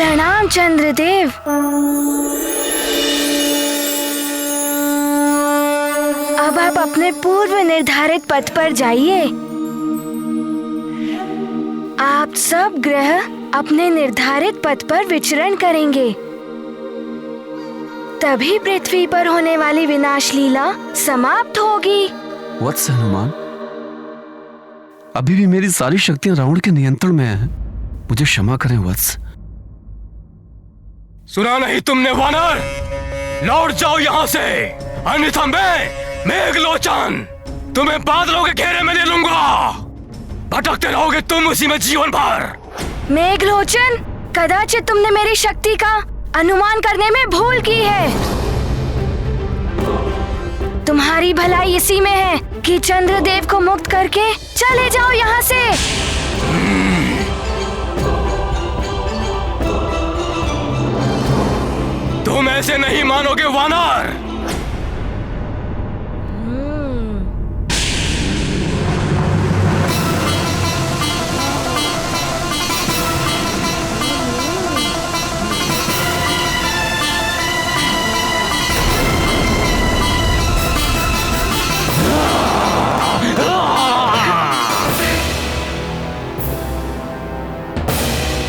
प्रणाम चंद्रदेव। अब आप अपने पूर्व निर्धारित पथ पर जाइए। आप सब ग्रह अपने निर्धारित पथ पर विचरण करेंगे, तभी पृथ्वी पर होने वाली विनाश लीला समाप्त होगी। वत्स हनुमान, अभी भी मेरी सारी शक्तियां रावण के नियंत्रण में हैं। मुझे क्षमा करें वत्स। सुना नहीं तुमने वानर? लौट जाओ यहाँ से, अन्यथा मैं मेघलोचन तुम्हें बादलों के घेरे में ले लूंगा। भटकते रहोगे तुम उसी में जीवन भर। मेघलोचन, कदाचित तुमने मेरी शक्ति का अनुमान करने में भूल की है। तुम्हारी भलाई इसी में है कि चंद्रदेव को मुक्त करके चले जाओ यहाँ से। तुम ऐसे नहीं मानोगे वानर।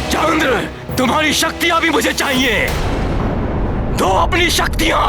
चंद्र, तुम्हारी शक्तियां भी मुझे चाहिए। दो अपनी शक्तियां।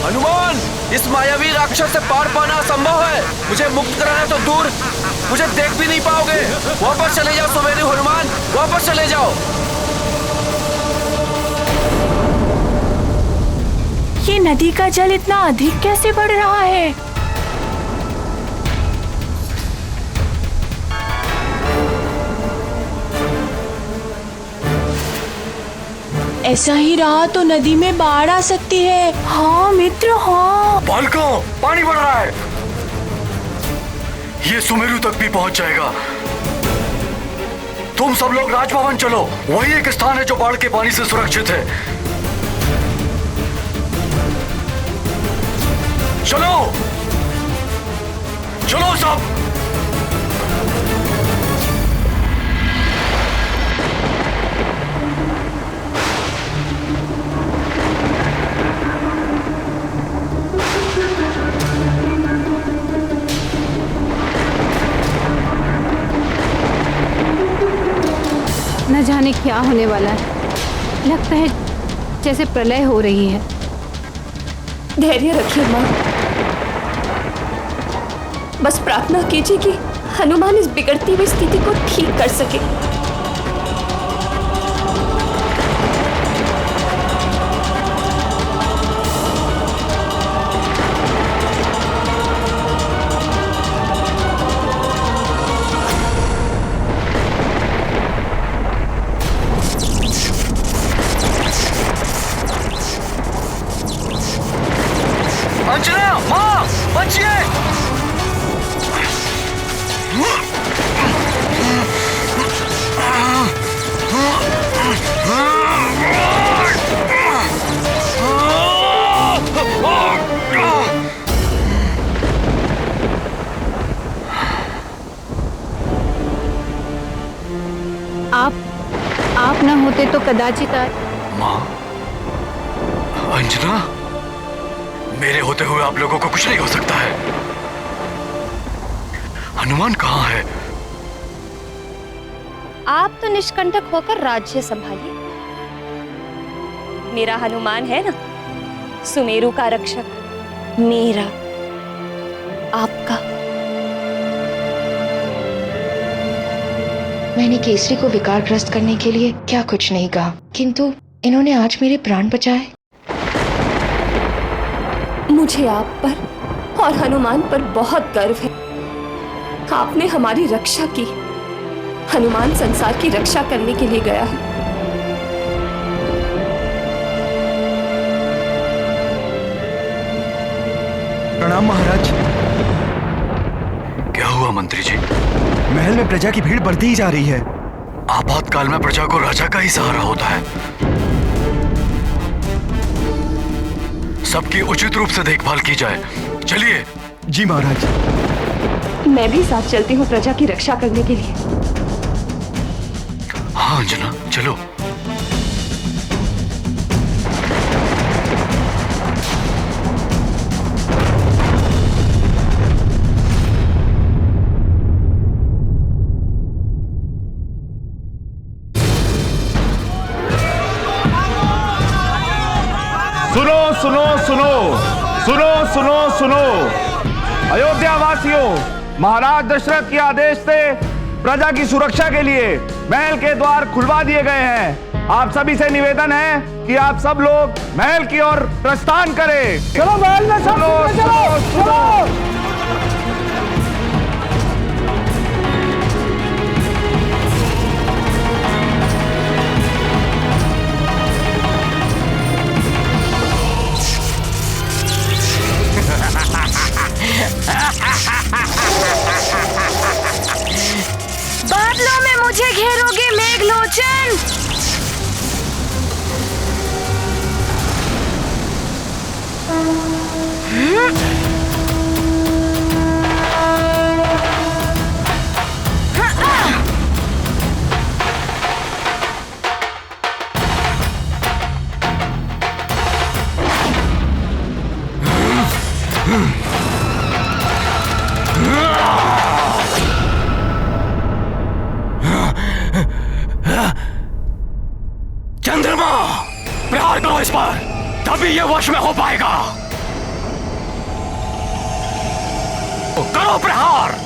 हनुमान, इस मायावी राक्षस से पार पाना असंभव है। मुझे मुक्त कराना तो दूर, मुझे देख भी नहीं पाओगे। वापस चले जाओ सुमेरु हनुमान, वापस चले जाओ। ये नदी का जल इतना अधिक कैसे बढ़ रहा है? ऐसा ही रहा तो नदी में बाढ़ आ सकती है। हाँ मित्र, हाँ। बालकों, पानी बढ़ रहा है। ये सुमेरु तक भी पहुंच जाएगा। तुम सब लोग राजभवन चलो, वही एक स्थान है जो बाढ़ के पानी से सुरक्षित है। चलो चलो सब। न जाने क्या होने वाला है। लगता है जैसे प्रलय हो रही है। धैर्य रखिए माँ, बस प्रार्थना कीजिए कि हनुमान इस बिगड़ती हुई स्थिति को ठीक कर सके। अंजना, माँ, बचिए। आप न होते तो कदाचित माँ, अंजना, मेरे होते हुए आप लोगों को कुछ नहीं हो सकता है। हनुमान कहाँ है? आप तो निष्कंटक होकर राज्य संभालिए। मेरा हनुमान है ना, सुमेरु का रक्षक, मेरा, आपका। मैंने केसरी को विकारग्रस्त करने के लिए क्या कुछ नहीं कहा, किंतु इन्होंने आज मेरे प्राण बचाए। मुझे आप पर और हनुमान पर बहुत गर्व है। आपने हमारी रक्षा की। हनुमान संसार की रक्षा करने के लिए गया है। प्रणाम महाराज। क्या हुआ मंत्री जी? महल में प्रजा की भीड़ बढ़ती ही जा रही है। आपातकाल में प्रजा को राजा का ही सहारा होता है। सबकी उचित रूप से देखभाल की जाए। चलिए। जी महाराज। मैं भी साथ चलती हूँ प्रजा की रक्षा करने के लिए। हाँ अंजना, चलो। सुनो सुनो सुनो सुनो सुनो सुनो अयोध्या वासियों, महाराज दशरथ के आदेश से प्रजा की सुरक्षा के लिए महल के द्वार खुलवा दिए गए हैं। आप सभी से निवेदन है कि आप सब लोग महल की ओर प्रस्थान करें। चलो महल में सब चलो। बादलों में मुझे घेरोगे मेघलोचन। चंद्रमा, प्रहार करो इस पर, तभी ये वश में हो पाएगा। करो प्रहार।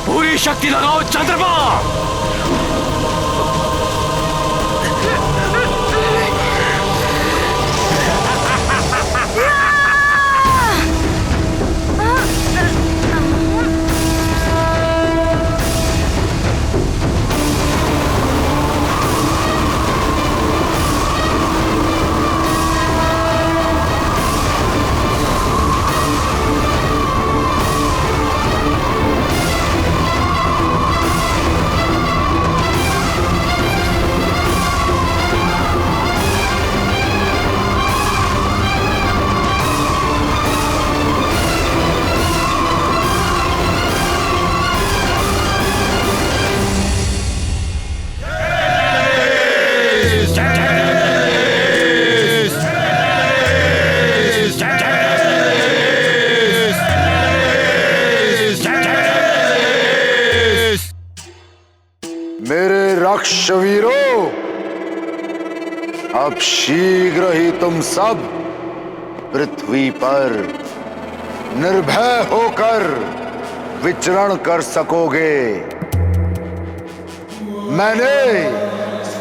पूरी शक्ति लगाओ चंद्रमा। मेरे राक्षवीरों, अब शीघ्र ही तुम सब पृथ्वी पर निर्भय होकर विचरण कर सकोगे। मैंने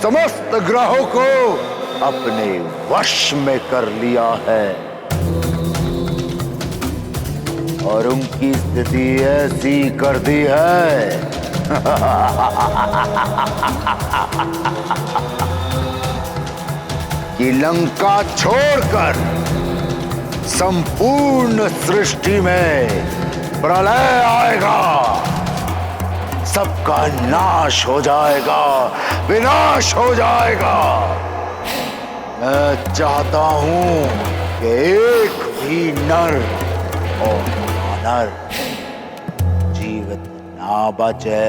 समस्त ग्रहों को अपने वश में कर लिया है और उनकी स्थिति ऐसी कर दी है कि लंका छोड़कर संपूर्ण सृष्टि में प्रलय आएगा, सबका नाश हो जाएगा, विनाश हो जाएगा। मैं चाहता हूं कि एक भी नर और वानर जीवित ना बचे।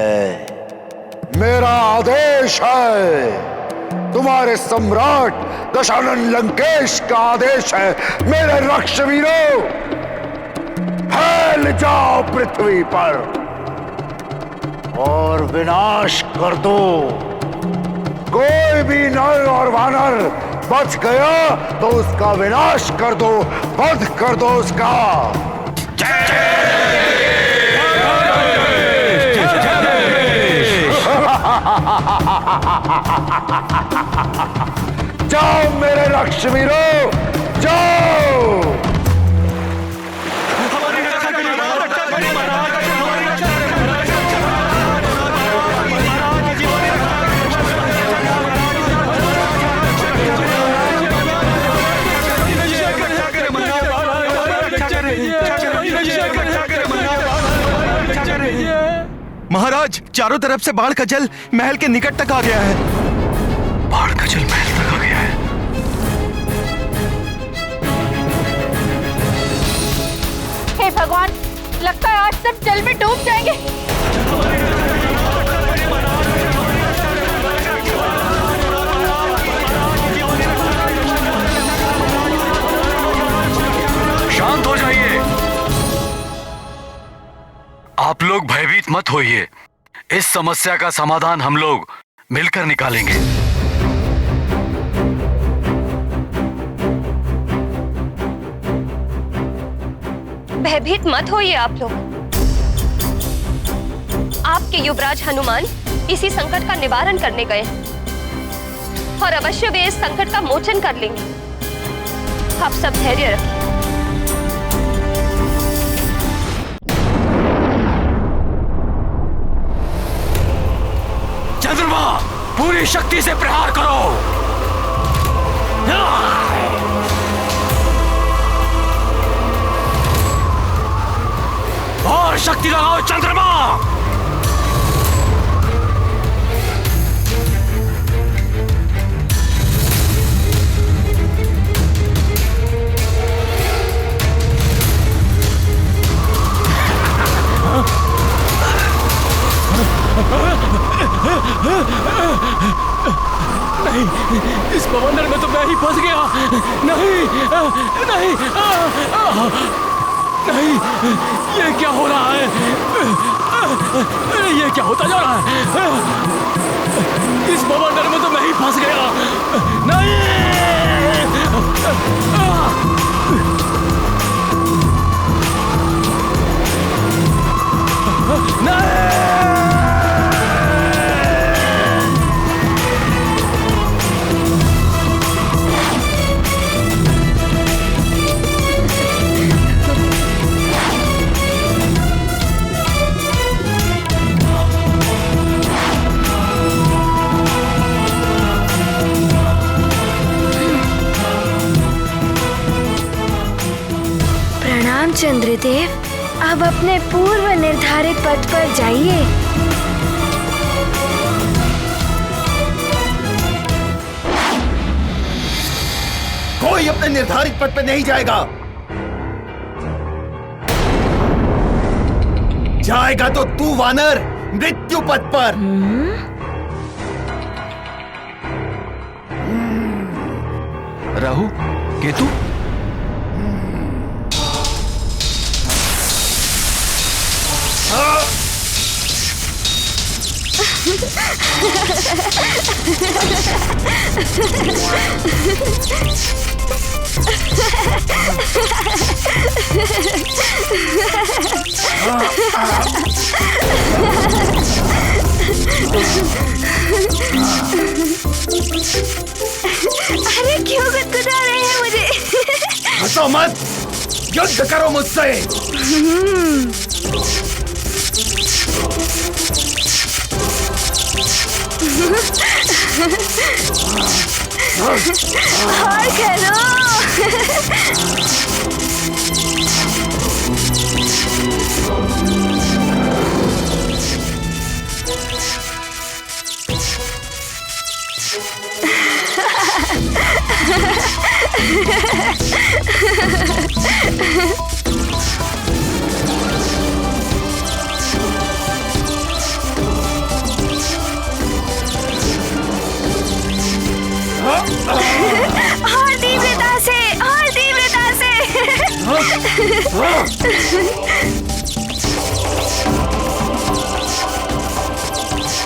मेरा आदेश है, तुम्हारे सम्राट दशानन लंकेश का आदेश है। मेरे रक्षवीरों, फैल जाओ पृथ्वी पर और विनाश कर दो। कोई भी नर और वानर बच गया तो उसका विनाश कर दो, वध कर दो उसका। जाओ मेरे रक्षवीरों, जाओ। महाराज, चारों तरफ से बाढ़ का जल महल के निकट तक आ गया है। बाढ़ का जल महल तक आ गया है। हे भगवान, लगता है आज सब जल में डूब जाएंगे। शांत हो जाइए। आप लोग भयभीत मत होइए। इस समस्या का समाधान हम लोग मिलकर निकालेंगे। भयभीत मत होइए आप लोग। आपके युवराज हनुमान इसी संकट का निवारण करने गए और अवश्य वे इस संकट का मोचन कर लेंगे। आप सब धैर्य रखें। चंद्रमा, पूरी शक्ति से प्रहार करो। और शक्ति लगाओ चंद्रमा। नहीं, इस बवंडर में तो मैं ही फंस गया। नहीं, नहीं, नहीं, ये क्या हो रहा है? ये क्या होता जा रहा है? इस बवंडर में तो मैं ही फंस गया। नहीं, नहीं। चंद्रदेव, अब अपने पूर्व निर्धारित पथ पर जाइए। कोई अपने निर्धारित पथ पर नहीं जाएगा। जाएगा तो तू वानर, मृत्यु पथ पर। राहु, केतु, अरे क्यों गुदगुदा रहे हैं मुझे? हंसो मत, युद्ध करो मुझसे। और खेलो।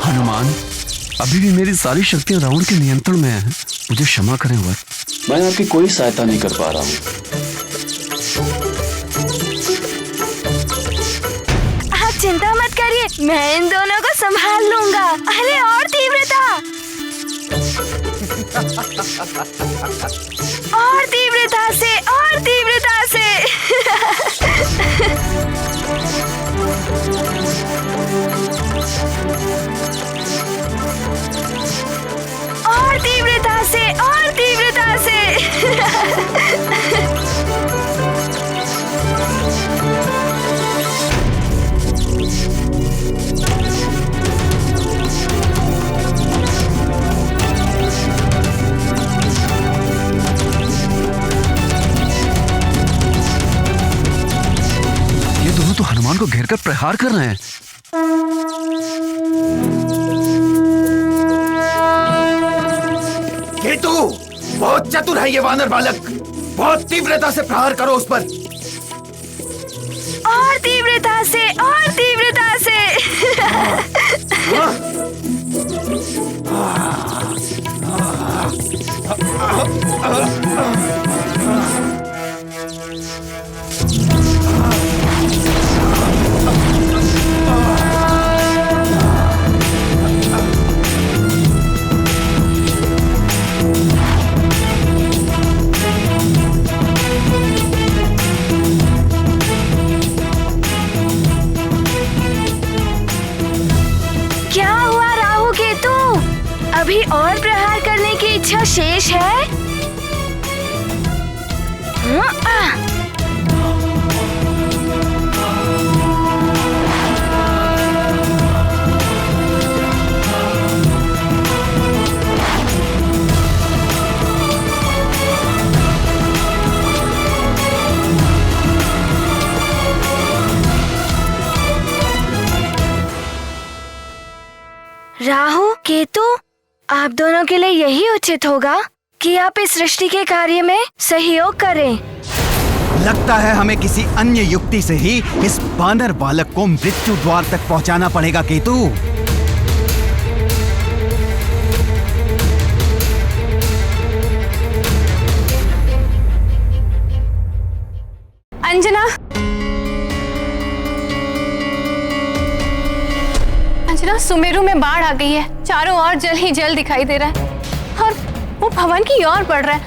हनुमान, अभी भी मेरी सारी शक्तियां रावण के नियंत्रण में हैं। मुझे क्षमा करें वत्स। मैं आपकी कोई सहायता नहीं कर पा रहा हूँ। आप चिंता मत करिए, मैं इन दोनों को संभाल लूंगा। अरे और तीव्रता, और तीव्रता से, और तीव्रता से। और तीव्रता से, और तीव्रता से। ये दोनों तो हनुमान को घेर कर प्रहार कर रहे हैं। केतु, बहुत चतुर है ये वानर बालक। बहुत तीव्रता से प्रहार करो उस पर। और तीव्रता से, और तीव्रता से। क्या हुआ राहु केतु? अभी और प्रहार करने की इच्छा शेष है? राहु केतु, आप दोनों के लिए यही उचित होगा कि आप इस सृष्टि के कार्य में सहयोग करें। लगता है हमें किसी अन्य युक्ति से ही इस वानर बालक को मृत्यु द्वार तक पहुंचाना पड़ेगा केतु। अंजना, अंजना, सुमेरु में बाढ़ आ गई है। चारों ओर जल ही जल दिखाई दे रहा है और वो भवन की ओर बढ़ रहा है।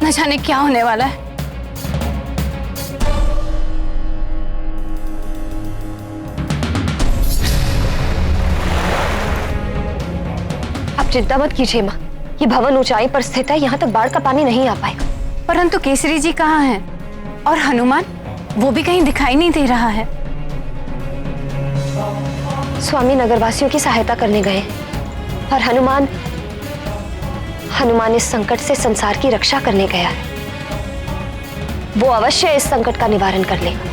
न जाने क्या होने वाला है। आप चिंता मत कीजिए माँ, ये भवन ऊंचाई पर स्थित है, यहाँ तक बाढ़ का पानी नहीं आ पाएगा। परंतु केसरी जी कहाँ हैं? और हनुमान, वो भी कहीं दिखाई नहीं दे रहा है। स्वामी नगरवासियों की सहायता करने गए और हनुमान इस संकट से संसार की रक्षा करने गया है। वो अवश्य इस संकट का निवारण कर लेगा।